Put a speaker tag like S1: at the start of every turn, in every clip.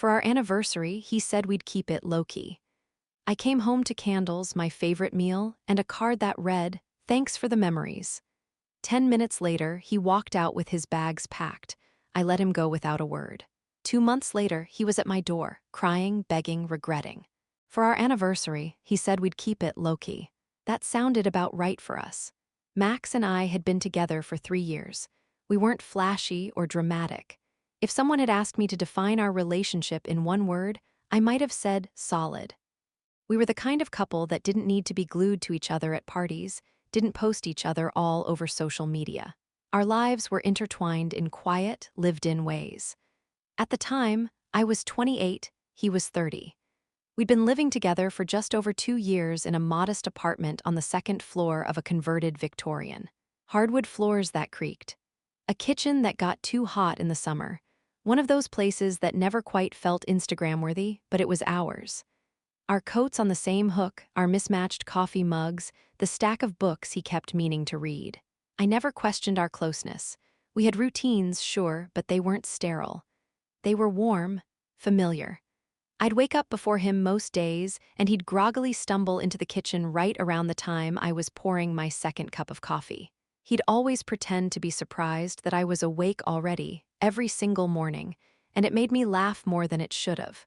S1: For our anniversary, he said we'd keep it low-key. I came home to candles, my favorite meal, and a card that read, "Thanks for the memories." 10 minutes later, he walked out with his bags packed. I let him go without a word. 2 months later, he was at my door, crying, begging, regretting. For our anniversary, he said we'd keep it low-key. That sounded about right for us. Max and I had been together for 3 years. We weren't flashy or dramatic. If someone had asked me to define our relationship in one word, I might have said solid. We were the kind of couple that didn't need to be glued to each other at parties, didn't post each other all over social media. Our lives were intertwined in quiet, lived-in ways. At the time, I was 28, he was 30. We'd been living together for just over 2 years in a modest apartment on the second floor of a converted Victorian. Hardwood floors that creaked. A kitchen that got too hot in the summer. One of those places that never quite felt Instagram-worthy, but it was ours. Our coats on the same hook, our mismatched coffee mugs, the stack of books he kept meaning to read. I never questioned our closeness. We had routines, sure, but they weren't sterile. They were warm, familiar. I'd wake up before him most days, and he'd groggily stumble into the kitchen right around the time I was pouring my second cup of coffee. He'd always pretend to be surprised that I was awake already, every single morning, and it made me laugh more than it should have.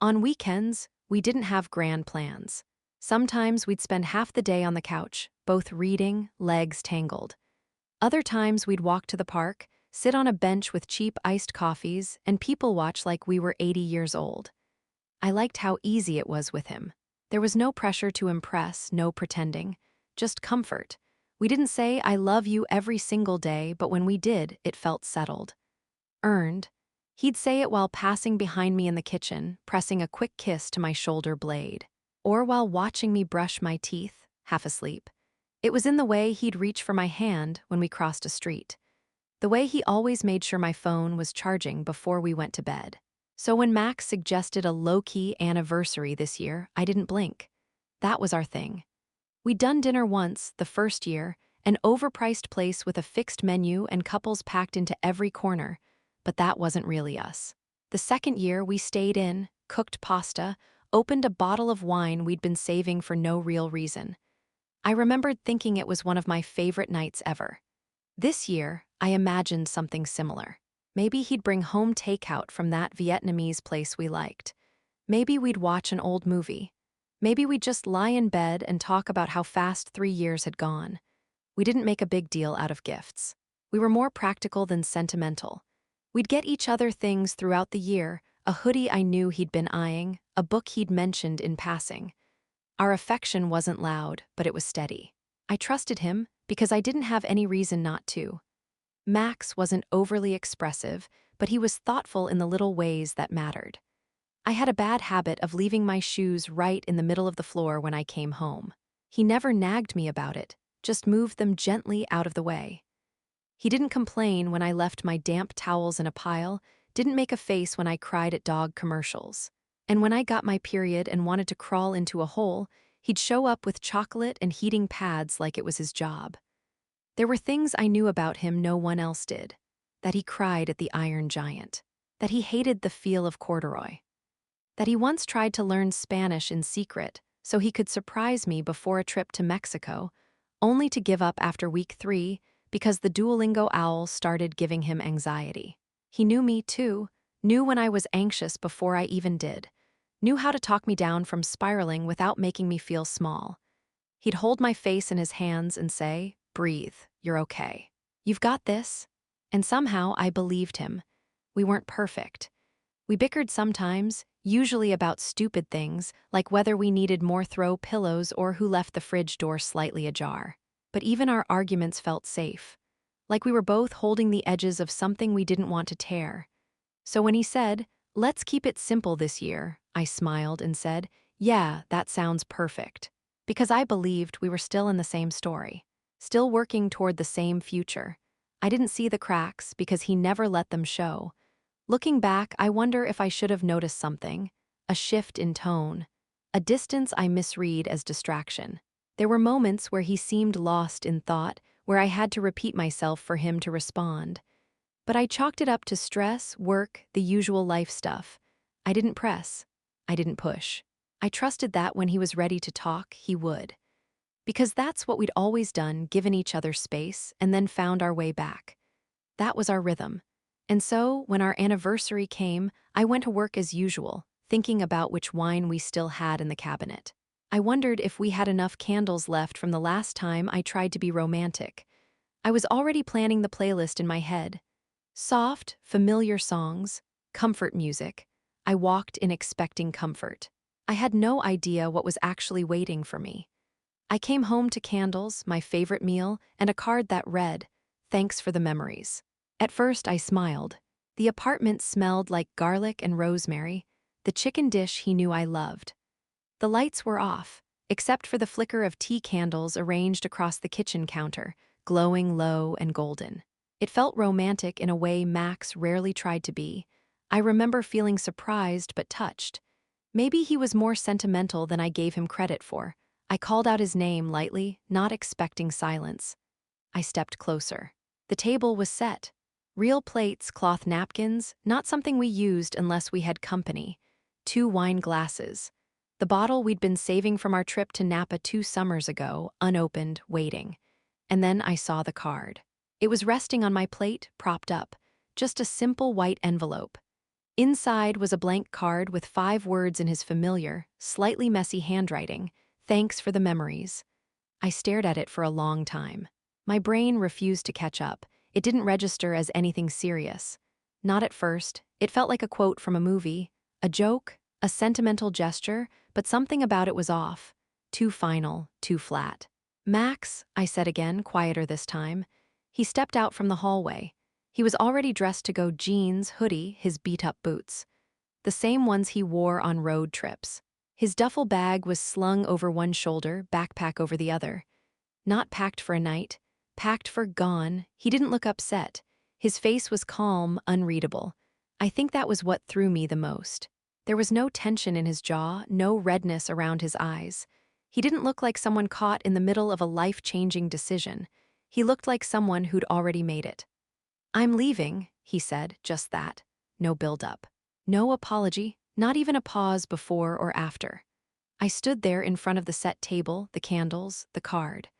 S1: On weekends, we didn't have grand plans. Sometimes we'd spend half the day on the couch, both reading, legs tangled. Other times we'd walk to the park, sit on a bench with cheap iced coffees, and people watch like we were 80 years old. I liked how easy it was with him. There was no pressure to impress, no pretending, just comfort. We didn't say, "I love you" every single day, but when we did, it felt settled. Earned. He'd say it while passing behind me in the kitchen, pressing a quick kiss to my shoulder blade. Or while watching me brush my teeth, half asleep. It was in the way he'd reach for my hand when we crossed a street. The way he always made sure my phone was charging before we went to bed. So when Max suggested a low-key anniversary this year, I didn't blink. That was our thing. We'd done dinner once, the first year, an overpriced place with a fixed menu and couples packed into every corner, but that wasn't really us. The second year, we stayed in, cooked pasta, opened a bottle of wine we'd been saving for no real reason. I remembered thinking it was one of my favorite nights ever. This year, I imagined something similar. Maybe he'd bring home takeout from that Vietnamese place we liked. Maybe we'd watch an old movie. Maybe we'd just lie in bed and talk about how fast 3 years had gone. We didn't make a big deal out of gifts. We were more practical than sentimental. We'd get each other things throughout the year, a hoodie I knew he'd been eyeing, a book he'd mentioned in passing. Our affection wasn't loud, but it was steady. I trusted him because I didn't have any reason not to. Max wasn't overly expressive, but he was thoughtful in the little ways that mattered. I had a bad habit of leaving my shoes right in the middle of the floor when I came home. He never nagged me about it, just moved them gently out of the way. He didn't complain when I left my damp towels in a pile, didn't make a face when I cried at dog commercials. And when I got my period and wanted to crawl into a hole, he'd show up with chocolate and heating pads like it was his job. There were things I knew about him no one else did. That he cried at the Iron Giant. That he hated the feel of corduroy. That he once tried to learn Spanish in secret so he could surprise me before a trip to Mexico, only to give up after week 3 because the Duolingo owl started giving him anxiety. He knew me too, knew when I was anxious before I even did, knew how to talk me down from spiraling without making me feel small. He'd hold my face in his hands and say, "Breathe, you're okay. You've got this." And somehow I believed him. We weren't perfect. We bickered sometimes, usually about stupid things, like whether we needed more throw pillows or who left the fridge door slightly ajar. But even our arguments felt safe. Like we were both holding the edges of something we didn't want to tear. So when he said, "Let's keep it simple this year," I smiled and said, "Yeah, that sounds perfect." Because I believed we were still in the same story. Still working toward the same future. I didn't see the cracks because he never let them show. Looking back, I wonder if I should have noticed something. A shift in tone. A distance I misread as distraction. There were moments where he seemed lost in thought, where I had to repeat myself for him to respond. But I chalked it up to stress, work, the usual life stuff. I didn't press. I didn't push. I trusted that when he was ready to talk, he would. Because that's what we'd always done, given each other space, and then found our way back. That was our rhythm. And so, when our anniversary came, I went to work as usual, thinking about which wine we still had in the cabinet. I wondered if we had enough candles left from the last time I tried to be romantic. I was already planning the playlist in my head. Soft, familiar songs, comfort music. I walked in expecting comfort. I had no idea what was actually waiting for me. I came home to candles, my favorite meal, and a card that read, "Thanks for the memories." At first, I smiled. The apartment smelled like garlic and rosemary, the chicken dish he knew I loved. The lights were off, except for the flicker of tea candles arranged across the kitchen counter, glowing low and golden. It felt romantic in a way Max rarely tried to be. I remember feeling surprised but touched. Maybe he was more sentimental than I gave him credit for. I called out his name lightly, not expecting silence. I stepped closer. The table was set. Real plates, cloth napkins, not something we used unless we had company. 2 wine glasses. The bottle we'd been saving from our trip to Napa 2 summers ago, unopened, waiting. And then I saw the card. It was resting on my plate, propped up. Just a simple white envelope. Inside was a blank card with 5 words in his familiar, slightly messy handwriting. "Thanks for the memories." I stared at it for a long time. My brain refused to catch up. It didn't register as anything serious. Not at first. It felt like a quote from a movie, a joke, a sentimental gesture, but something about it was off. Too final, too flat. "Max," I said again, quieter this time. He stepped out from the hallway. He was already dressed to go: jeans, hoodie, his beat-up boots. The same ones he wore on road trips. His duffel bag was slung over one shoulder, backpack over the other. Not packed for a night, packed for gone. He didn't look upset. His face was calm, unreadable. I think that was what threw me the most. There was no tension in his jaw, no redness around his eyes. He didn't look like someone caught in the middle of a life-changing decision. He looked like someone who'd already made it. "I'm leaving," he said, just that. No build-up. No apology, not even a pause before or after. I stood there in front of the set table, the candles, the card.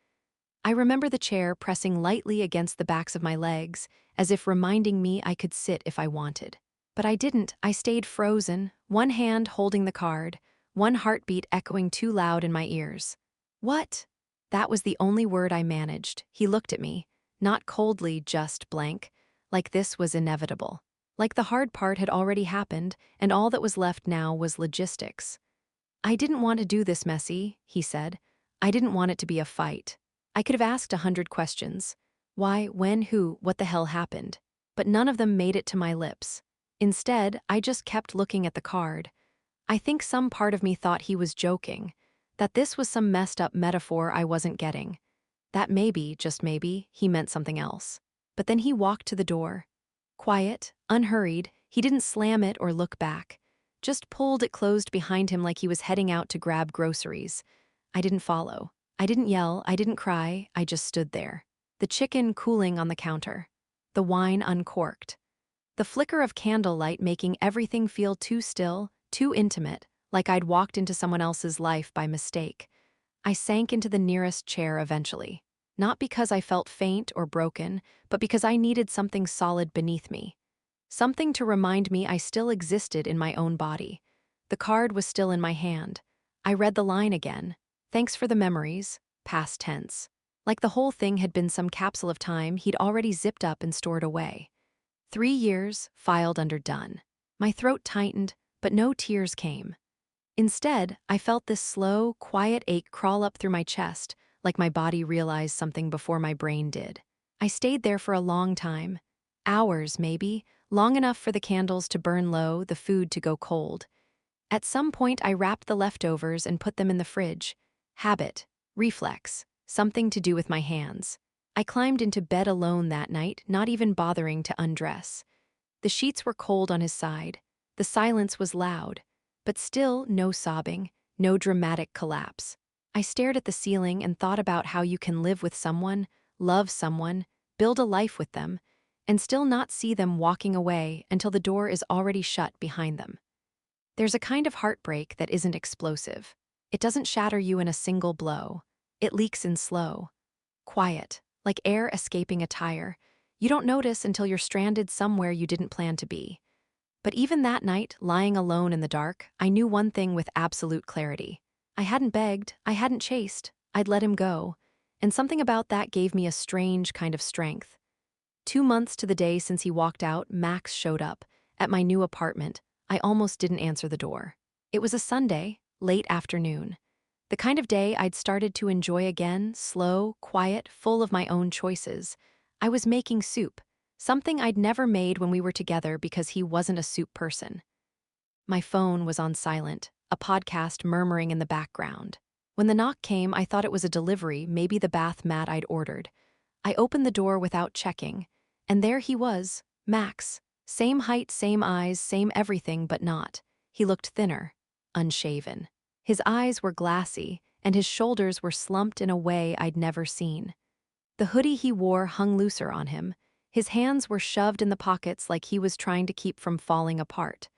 S1: I remember the chair pressing lightly against the backs of my legs, as if reminding me I could sit if I wanted. But I didn't. I stayed frozen, one hand holding the card, one heartbeat echoing too loud in my ears. "What?" That was the only word I managed. He looked at me, not coldly, just blank, like this was inevitable. Like the hard part had already happened, and all that was left now was logistics. "I didn't want to do this messy," he said. "I didn't want it to be a fight. I could have asked 100 questions. Why, when, who, what the hell happened? But none of them made it to my lips. Instead, I just kept looking at the card. I think some part of me thought he was joking, that this was some messed up metaphor I wasn't getting. That maybe, just maybe, he meant something else. But then he walked to the door. Quiet, unhurried, he didn't slam it or look back. Just pulled it closed behind him like he was heading out to grab groceries. I didn't follow. I didn't yell, I didn't cry, I just stood there. The chicken cooling on the counter. The wine uncorked. The flicker of candlelight making everything feel too still, too intimate, like I'd walked into someone else's life by mistake. I sank into the nearest chair eventually. Not because I felt faint or broken, but because I needed something solid beneath me. Something to remind me I still existed in my own body. The card was still in my hand. I read the line again. "Thanks for the memories," past tense. Like the whole thing had been some capsule of time he'd already zipped up and stored away. 3 years, filed under done. My throat tightened, but no tears came. Instead, I felt this slow, quiet ache crawl up through my chest, like my body realized something before my brain did. I stayed there for a long time. Hours, maybe, long enough for the candles to burn low, the food to go cold. At some point, I wrapped the leftovers and put them in the fridge. Habit, reflex, something to do with my hands. I climbed into bed alone that night, not even bothering to undress. The sheets were cold on his side. The silence was loud, but still no sobbing, no dramatic collapse. I stared at the ceiling and thought about how you can live with someone, love someone, build a life with them, and still not see them walking away until the door is already shut behind them. There's a kind of heartbreak that isn't explosive. It doesn't shatter you in a single blow. It leaks in slow, quiet, like air escaping a tire. You don't notice until you're stranded somewhere you didn't plan to be. But even that night, lying alone in the dark, I knew one thing with absolute clarity. I hadn't begged, I hadn't chased, I'd let him go. And something about that gave me a strange kind of strength. 2 months to the day since he walked out, Max showed up. At my new apartment, I almost didn't answer the door. It was a Sunday, late afternoon. The kind of day I'd started to enjoy again, slow, quiet, full of my own choices. I was making soup, something I'd never made when we were together because he wasn't a soup person. My phone was on silent, a podcast murmuring in the background. When the knock came, I thought it was a delivery, maybe the bath mat I'd ordered. I opened the door without checking, and there he was, Max. Same height, same eyes, same everything, but not. He looked thinner, unshaven. His eyes were glassy, and his shoulders were slumped in a way I'd never seen. The hoodie he wore hung looser on him. His hands were shoved in the pockets like he was trying to keep from falling apart.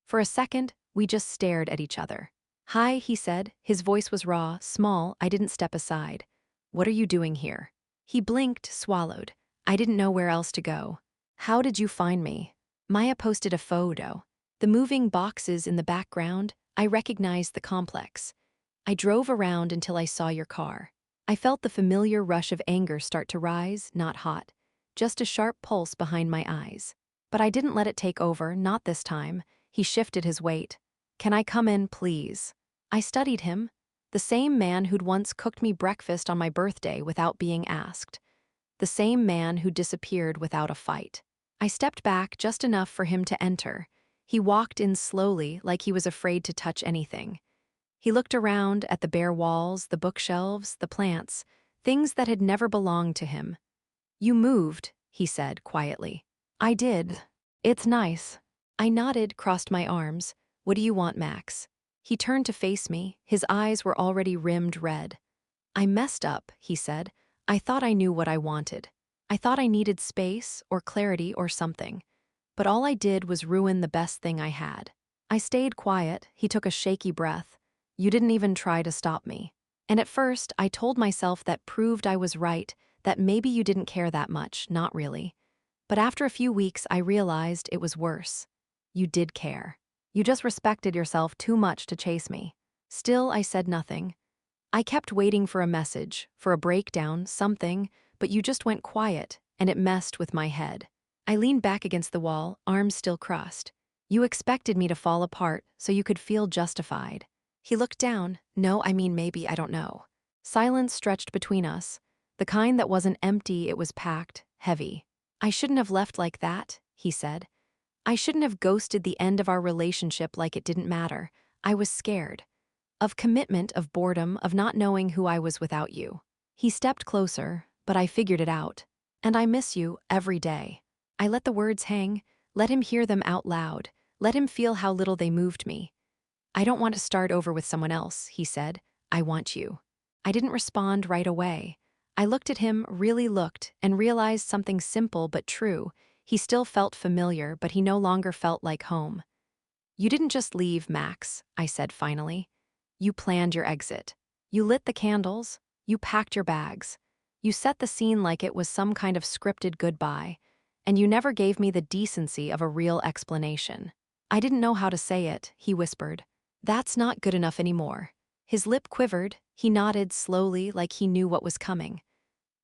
S1: For a second, we just stared at each other. "Hi," he said. His voice was raw, small. I didn't step aside. "What are you doing here?" He blinked, swallowed. I didn't know where else to go. "How did you find me?" Maya posted a photo. The moving boxes in the background, I recognized the complex. "I drove around until I saw your car." I felt the familiar rush of anger start to rise, not hot. Just a sharp pulse behind my eyes. But I didn't let it take over, not this time. He shifted his weight. "Can I come in, please?" I studied him. The same man who'd once cooked me breakfast on my birthday without being asked. The same man who disappeared without a fight. I stepped back just enough for him to enter. He walked in slowly, like he was afraid to touch anything. He looked around at the bare walls, the bookshelves, the plants, things that had never belonged to him. "You moved," he said quietly. "I did. It's nice." I nodded, crossed my arms. "What do you want, Max?" He turned to face me. His eyes were already rimmed red. "I messed up," he said. "I thought I knew what I wanted. I thought I needed space or clarity or something. But all I did was ruin the best thing I had." I stayed quiet. He took a shaky breath. "You didn't even try to stop me." And at first, I told myself that proved I was right, that maybe you didn't care that much, not really. But after a few weeks, I realized it was worse. You did care. You just respected yourself too much to chase me. Still, I said nothing. I kept waiting for a message, for a breakdown, something, but you just went quiet, and it messed with my head. I leaned back against the wall, arms still crossed. "You expected me to fall apart so you could feel justified." He looked down. "No, I mean maybe, I don't know." Silence stretched between us. The kind that wasn't empty, it was packed, heavy. "I shouldn't have left like that," he said. "I shouldn't have ghosted the end of our relationship like it didn't matter. I was scared. Of commitment, of boredom, of not knowing who I was without you." He stepped closer, but I figured it out. "And I miss you every day." I let the words hang, let him hear them out loud, let him feel how little they moved me. "I don't want to start over with someone else," he said. "I want you." I didn't respond right away. I looked at him, really looked, and realized something simple but true. He still felt familiar, but he no longer felt like home. "You didn't just leave, Max," I said finally. "You planned your exit. You lit the candles. You packed your bags. You set the scene like it was some kind of scripted goodbye. And you never gave me the decency of a real explanation." I didn't know how to say it, he whispered. "That's not good enough anymore." His lip quivered. He nodded slowly, like he knew what was coming.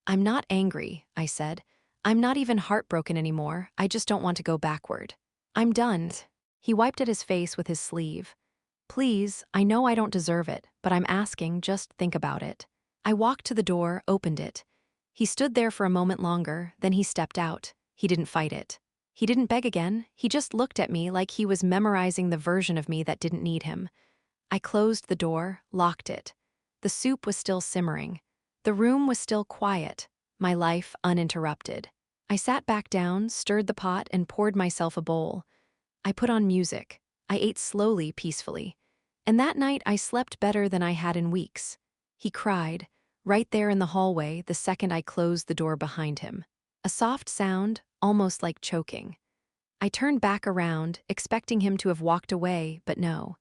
S1: "I'm not angry," I said. "I'm not even heartbroken anymore. I just don't want to go backward. I'm done." He wiped at his face with his sleeve. "Please, I know I don't deserve it, but I'm asking, just think about it." I walked to the door, opened it. He stood there for a moment longer, then he stepped out. He didn't fight it. He didn't beg again. He just looked at me like he was memorizing the version of me that didn't need him. I closed the door, locked it. The soup was still simmering. The room was still quiet, my life uninterrupted. I sat back down, stirred the pot, and poured myself a bowl. I put on music. I ate slowly, peacefully. And that night I slept better than I had in weeks. He cried, right there in the hallway the second I closed the door behind him. A soft sound, almost like choking. I turned back around, expecting him to have walked away, but no.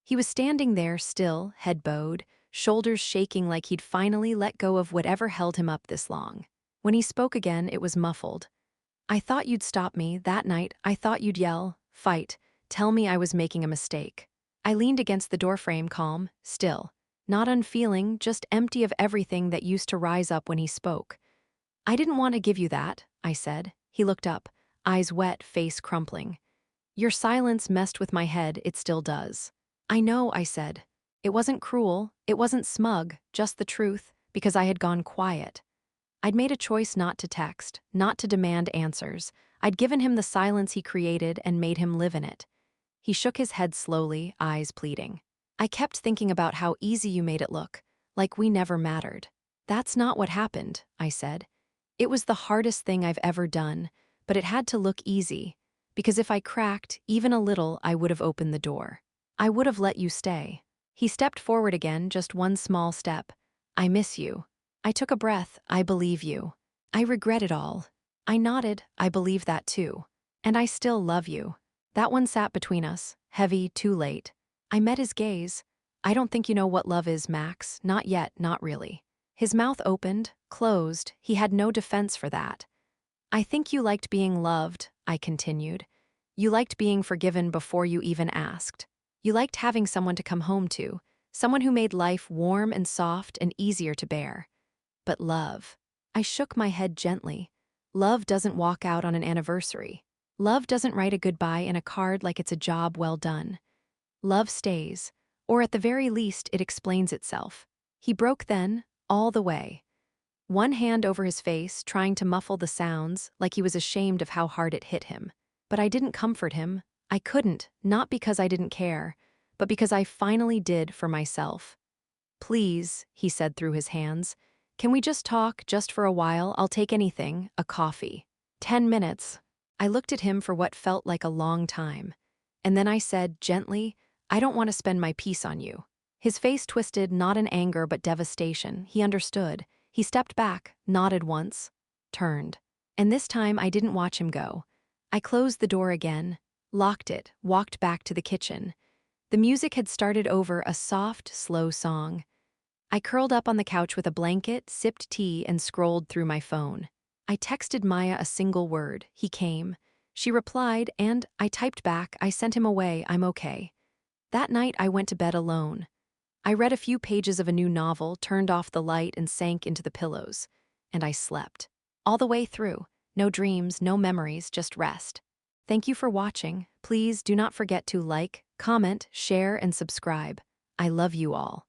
S1: He was standing there still, head bowed, shoulders shaking like he'd finally let go of whatever held him up this long. When he spoke again, it was muffled. I thought you'd stop me, that night. I thought you'd yell, fight, tell me I was making a mistake. I leaned against the doorframe, calm, still. Not unfeeling, just empty of everything that used to rise up when he spoke. I didn't want to give you that, I said. He looked up, eyes wet, face crumpling. Your silence messed with my head, it still does. I know, I said. It wasn't cruel, it wasn't smug, just the truth, because I had gone quiet. I'd made a choice not to text, not to demand answers. I'd given him the silence he created and made him live in it. He shook his head slowly, eyes pleading. I kept thinking about how easy you made it look, like we never mattered. That's not what happened, I said. It was the hardest thing I've ever done, but it had to look easy, because if I cracked even a little, I would have opened the door. I would have let you stay. He stepped forward again, just one small step. I miss you. I took a breath. I believe you. I regret it all. I nodded. I believe that too. And I still love you. That one sat between us, heavy, too late. I met his gaze. I don't think you know what love is, Max. Not yet, not really. His mouth opened, closed. He had no defense for that. I think you liked being loved, I continued. You liked being forgiven before you even asked. You liked having someone to come home to, someone who made life warm and soft and easier to bear. But love. I shook my head gently. Love doesn't walk out on an anniversary. Love doesn't write a goodbye in a card like it's a job well done. Love stays, or at the very least, it explains itself. He broke then, all the way. One hand over his face, trying to muffle the sounds, like he was ashamed of how hard it hit him. But I didn't comfort him. I couldn't, not because I didn't care, but because I finally did for myself. Please, he said through his hands, can we just talk, just for a while? I'll take anything, a coffee. 10 minutes. I looked at him for what felt like a long time. And then I said, gently, I don't want to spend my peace on you. His face twisted, not in anger but devastation. He understood. He stepped back, nodded once, turned. And this time I didn't watch him go. I closed the door again, locked it, walked back to the kitchen. The music had started over, a soft, slow song. I curled up on the couch with a blanket, sipped tea, and scrolled through my phone. I texted Maya a single word. He came. She replied, and I typed back, I sent him away, I'm okay. That night I went to bed alone. I read a few pages of a new novel, turned off the light, and sank into the pillows. And I slept. All the way through. No dreams, no memories, just rest. Thank you for watching. Please do not forget to like, comment, share, and subscribe. I love you all.